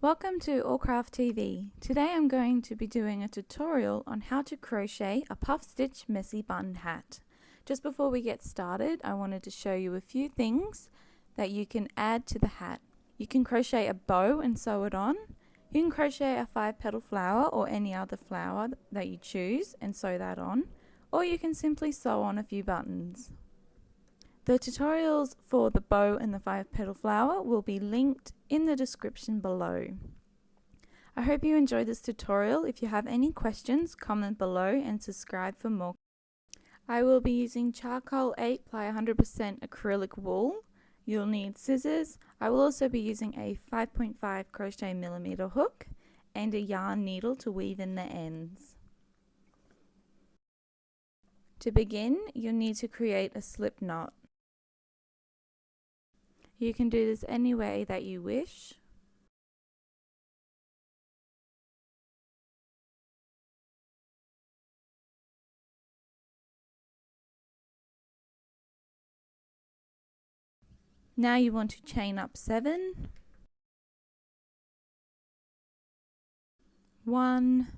Welcome to Allcraft TV. Today I'm going to be doing a tutorial on how to crochet a puff stitch messy button hat. Just before we get started, I wanted to show you a few things that you can add to the hat. You can crochet a bow and sew it on. You can crochet a 5-petal flower or any other flower that you choose and sew that on, or you can simply sew on a few buttons. The tutorials for the bow and the 5-petal flower will be linked in the description below. I hope you enjoyed this tutorial. If you have any questions, comment below and subscribe for more. I will be using charcoal 8-ply 100% acrylic wool. You'll need scissors. I will also be using a 5.5 crochet millimeter hook and a yarn needle to weave in the ends. To begin, you'll need to create a slip knot. You can do this any way that you wish. Now you want to chain up 7. 1,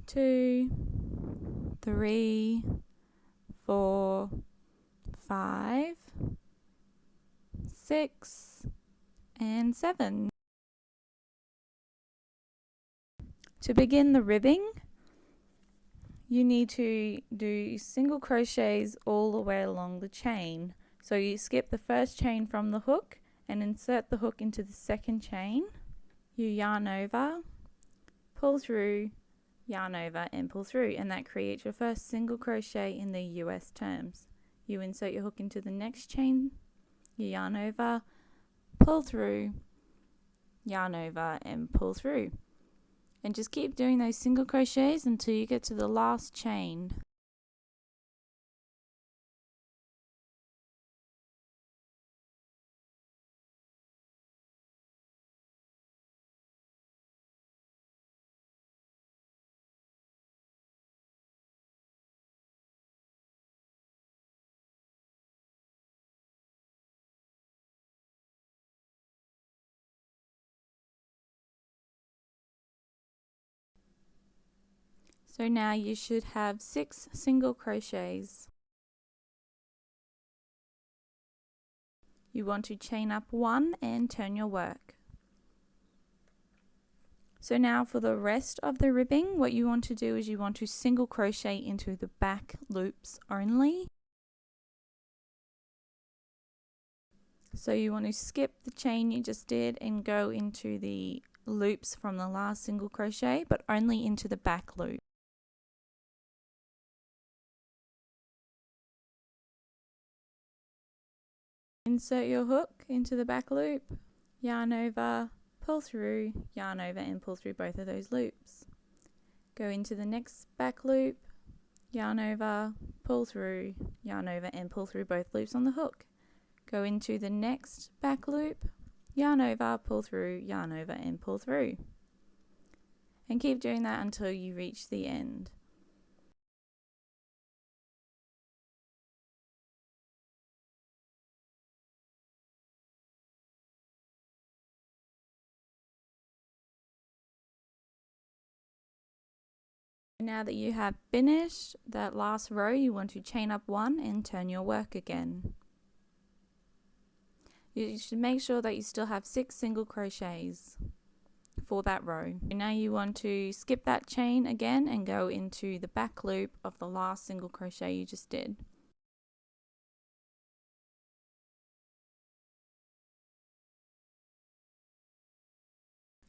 2, 3, 4, 5, 6, and 7. To begin the ribbing, you need to do single crochets all the way along the chain. So you skip the first chain from the hook and insert the hook into the second chain. You yarn over, pull through, yarn over and pull through, and that creates your first single crochet in the US terms. You insert your hook into the next chain, you yarn over, pull through, yarn over and pull through, and just keep doing those single crochets until you get to the last chain. So now you should have 6 single crochets. You want to chain up 1 and turn your work. So now for the rest of the ribbing, what you want to do is you want to single crochet into the back loops only. So you want to skip the chain you just did and go into the loops from the last single crochet, but only into the back loop. Insert your hook into the back loop, yarn over, pull through, yarn over and pull through both of those loops. Go into the next back loop, yarn over, pull through, yarn over and pull through both loops on the hook. Go into the next back loop, yarn over, pull through, yarn over and pull through. And keep doing that until you reach the end. Now that you have finished that last row, you want to chain up 1 and turn your work again. You should make sure that you still have 6 single crochets for that row. Now you want to skip that chain again and go into the back loop of the last single crochet you just did.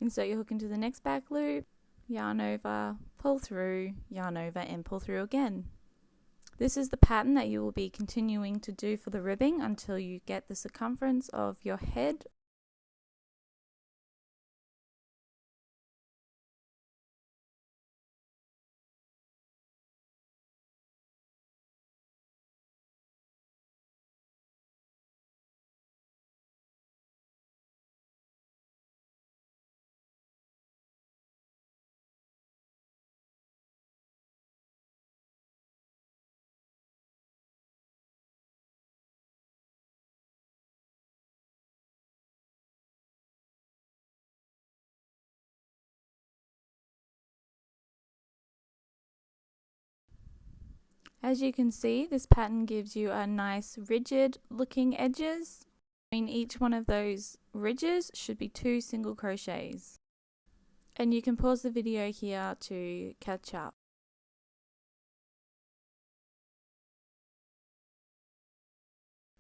Insert your hook into the next back loop, yarn over, pull through, yarn over and pull through again. This is the pattern that you will be continuing to do for the ribbing until you get the circumference of your head As you can see, this pattern gives you a nice rigid looking edges. In each one of those ridges should be 2 single crochets. And you can pause the video here to catch up.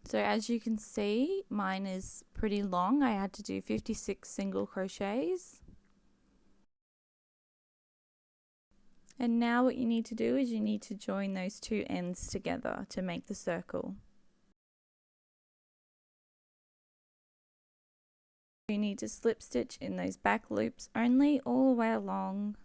So as you can see, mine is pretty long. I had to do 56 single crochets. And now what you need to do is you need to join those 2 ends together to make the circle. You need to slip stitch in those back loops only all the way along.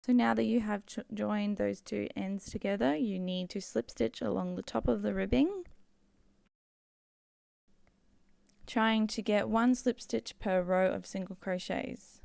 So now that you have joined those 2 ends together, you need to slip stitch along the top of the ribbing, trying to get 1 slip stitch per row of single crochets.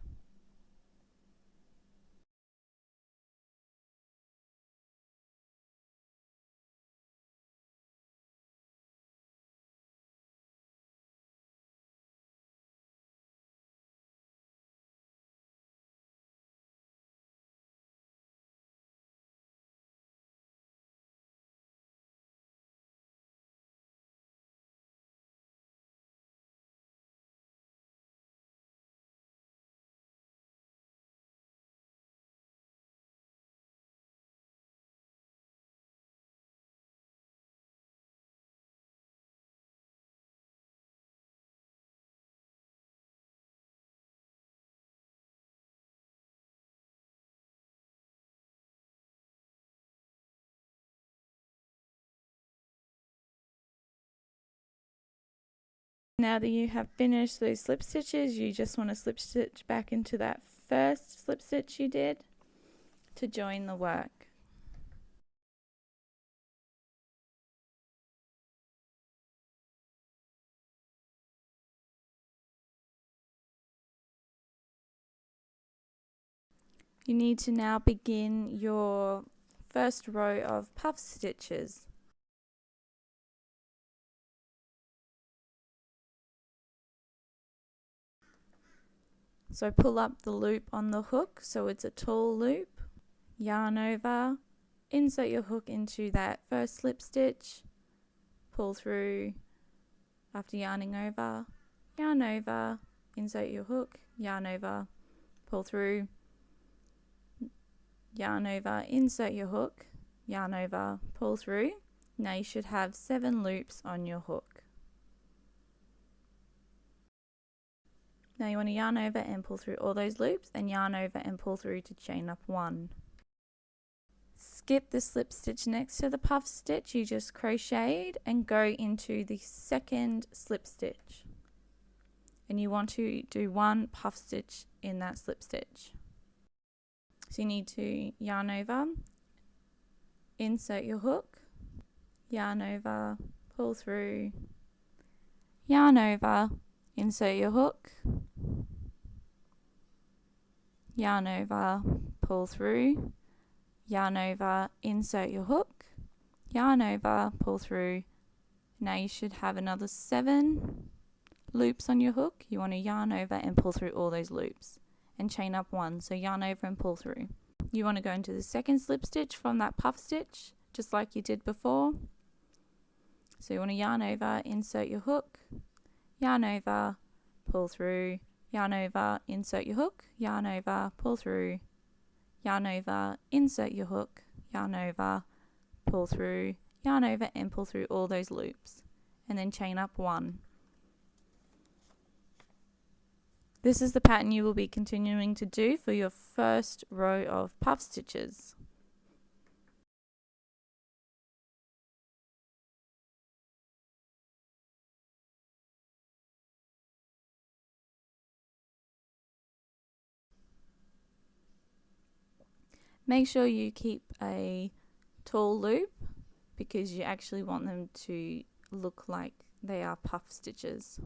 Now that you have finished those slip stitches, you just want to slip stitch back into that first slip stitch you did to join the work. You need to now begin your first row of puff stitches. So pull up the loop on the hook so it's a tall loop, yarn over, insert your hook into that first slip stitch, pull through after yarning over, yarn over, insert your hook, yarn over, pull through, yarn over, insert your hook, yarn over, pull through. Now you should have 7 loops on your hook. Now you want to yarn over and pull through all those loops and yarn over and pull through to chain up 1. Skip the slip stitch next to the puff stitch you just crocheted and go into the second slip stitch. And you want to do 1 puff stitch in that slip stitch. So you need to yarn over, insert your hook, yarn over, pull through, yarn over, insert your hook, yarn over, pull through, yarn over, insert your hook, yarn over, pull through. Now you should have another 7 loops on your hook. You want to yarn over and pull through all those loops and chain up 1. So yarn over and pull through. You want to go into the second slip stitch from that puff stitch, just like you did before. So you want to yarn over, insert your hook, yarn over, pull through, yarn over, insert your hook, yarn over, pull through, yarn over, insert your hook, yarn over, pull through, yarn over and pull through all those loops, and then chain up 1. This is the pattern you will be continuing to do for your first row of puff stitches. Make sure you keep a tall loop because you actually want them to look like they are puff stitches.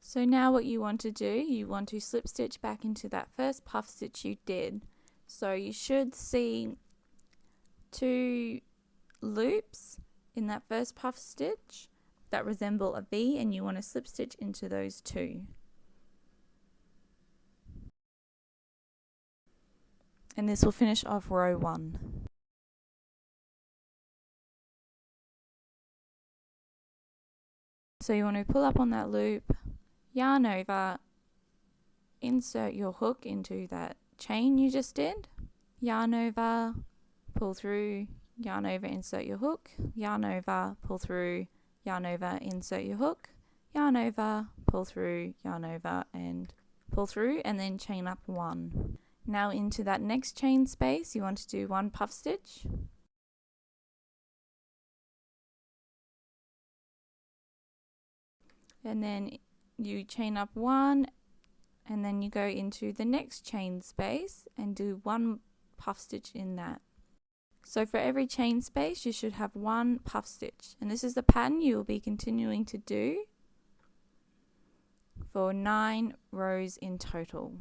So now what you want to do, you want to slip stitch back into that first puff stitch you did. So you should see 2 loops in that first puff stitch that resemble a V, and you want to slip stitch into those 2. And this will finish off row 1. So you want to pull up on that loop, yarn over, insert your hook into that chain you just did, yarn over, pull through, yarn over, insert your hook, yarn over, pull through, yarn over, insert your hook, yarn over, pull through, yarn over and pull through, and then chain up 1. Now into that next chain space you want to do 1 puff stitch, and then you chain up 1, and then you go into the next chain space and do 1 puff stitch in that. So for every chain space you should have 1 puff stitch, and this is the pattern you will be continuing to do for 9 rows in total.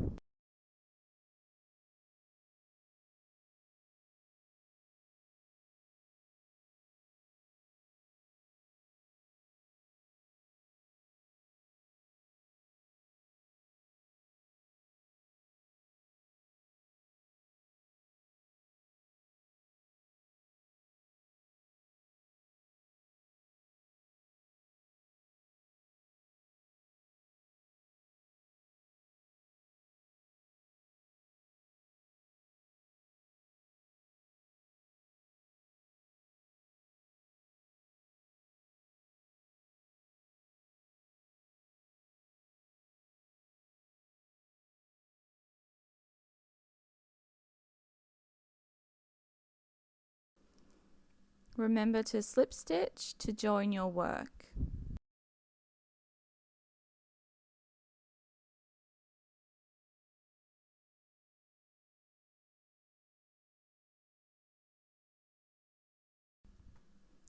Remember to slip stitch to join your work.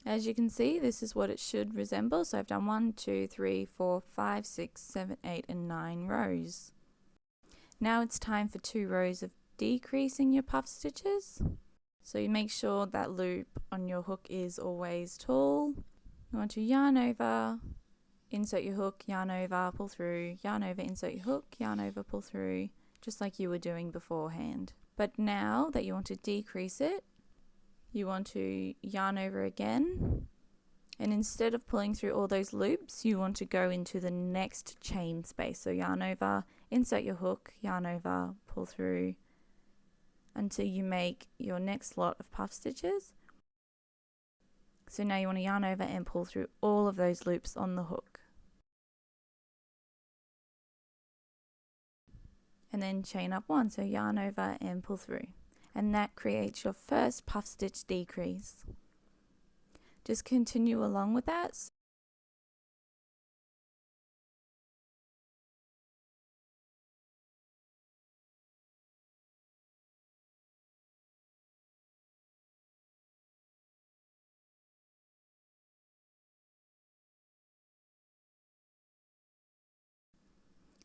As you can see, this is what it should resemble. So I've done 1, 2, 3, 4, 5, 6, 7, 8 and 9 rows. Now it's time for 2 rows of decreasing your puff stitches. So you make sure that loop on your hook is always tall. You want to yarn over, insert your hook, yarn over, pull through, yarn over, insert your hook, yarn over, pull through, just like you were doing beforehand. But now that you want to decrease it, you want to yarn over again, and instead of pulling through all those loops, you want to go into the next chain space. So yarn over, insert your hook, yarn over, pull through, until you make your next lot of puff stitches. So now you want to yarn over and pull through all of those loops on the hook. And then chain up 1, so yarn over and pull through. And that creates your first puff stitch decrease. Just continue along with that.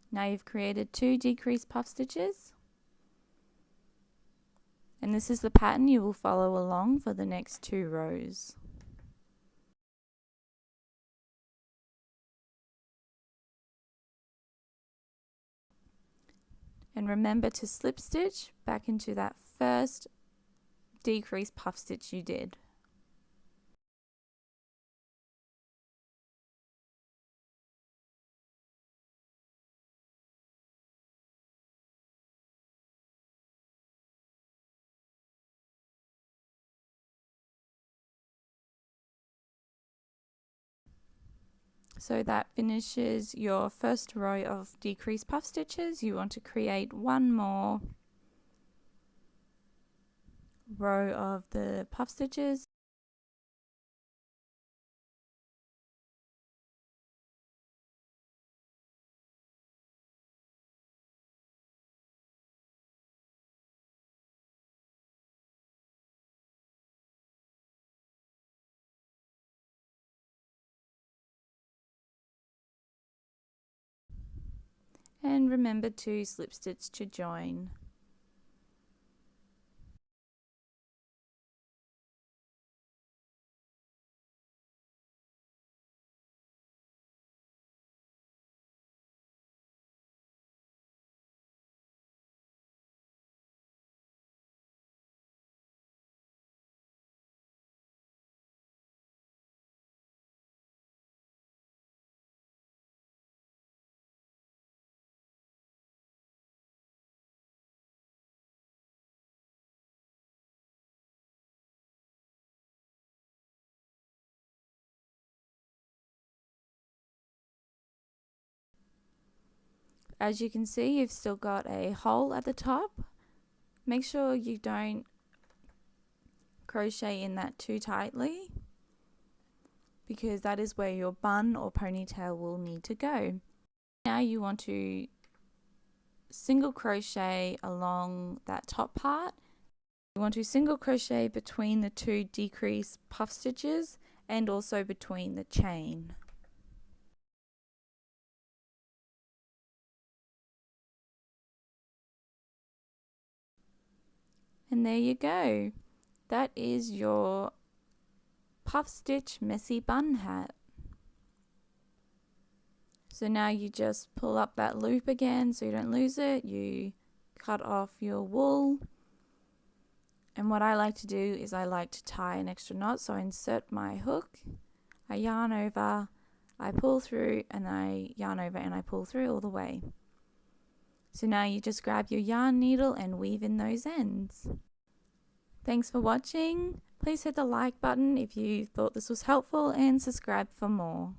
Now you've created 2 decreased puff stitches, and this is the pattern you will follow along for the next 2 rows. And remember to slip stitch back into that first decreased puff stitch you did. So that finishes your first row of decreased puff stitches. You want to create one more row of the puff stitches. And remember to slip stitch to join. As you can see, you've still got a hole at the top. Make sure you don't crochet in that too tightly, because that is where your bun or ponytail will need to go. Now you want to single crochet along that top part. You want to single crochet between the 2 decreased puff stitches and also between the chain. And there you go. That is your puff stitch messy bun hat. So now you just pull up that loop again so you don't lose it. You cut off your wool. And what I like to do is I like to tie an extra knot. So I insert my hook, I yarn over, I pull through, and I yarn over and I pull through all the way. So now you just grab your yarn needle and weave in those ends. Thanks for watching. Please hit the like button if you thought this was helpful and subscribe for more.